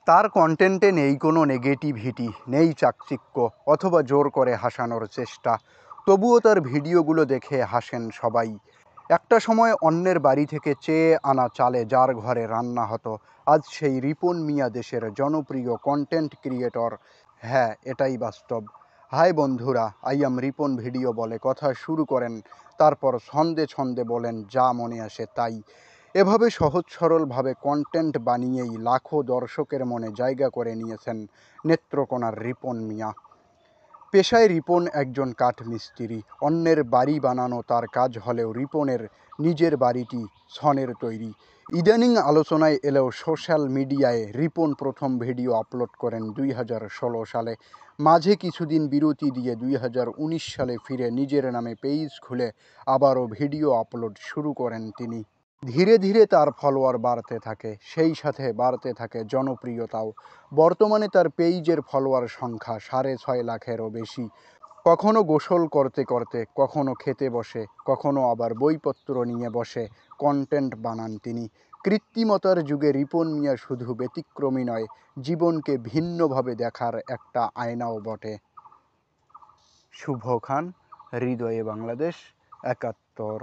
তার কন্টেন্টে নেই কোনো নেগেটিভিটি, নেই চাকচিক্য অথবা জোর করে হাসানোর চেষ্টা। তবুও তার ভিডিওগুলো দেখে হাসেন সবাই। একটা সময় অন্যের বাড়ি থেকে চেয়ে আনা চালে যার ঘরে রান্না হতো, আজ সেই রিপন মিয়া দেশের জনপ্রিয় কন্টেন্ট ক্রিয়েটর। হ্যাঁ, এটাই বাস্তব। হাই বন্ধুরা, আই এম রিপন ভিডিও বলে কথা শুরু করেন, তারপর ছন্দে ছন্দে বলেন যা মনে আসে তাই। এভাবে সহজ সরলভাবে কন্টেন্ট বানিয়েই লাখো দর্শকের মনে জায়গা করে নিয়েছেন নেত্রকোনার রিপন মিয়া। পেশায় রিপন একজন কাঠমিস্ত্রি। অন্যের বাড়ি বানানো তার কাজ হলেও রিপনের নিজের বাড়িটি ছনের তৈরি। ইদানিং আলোচনায় এলেও সোশ্যাল মিডিয়ায় রিপন প্রথম ভিডিও আপলোড করেন 2016 সালে। মাঝে কিছুদিন বিরতি দিয়ে 2019 সালে ফিরে নিজের নামে পেজ খুলে আবারও ভিডিও আপলোড শুরু করেন তিনি। ধীরে ধীরে তার ফলোয়ার বাড়তে থাকে, সেই সাথে বাড়তে থাকে জনপ্রিয়তাও। বর্তমানে তার পেজের ফলোয়ার সংখ্যা 6.5 লাখেরও বেশি। কখনো গোসল করতে করতে, কখনো খেতে বসে, কখনো আবার বইপত্র নিয়ে বসে কন্টেন্ট বানান তিনি। কৃত্রিমতার যুগে রিপন মিয়া শুধু ব্যতিক্রমী নয়, জীবনকে ভিন্নভাবে দেখার একটা আয়নাও বটে। শুভ খান, হৃদয়ে বাংলাদেশ, 71।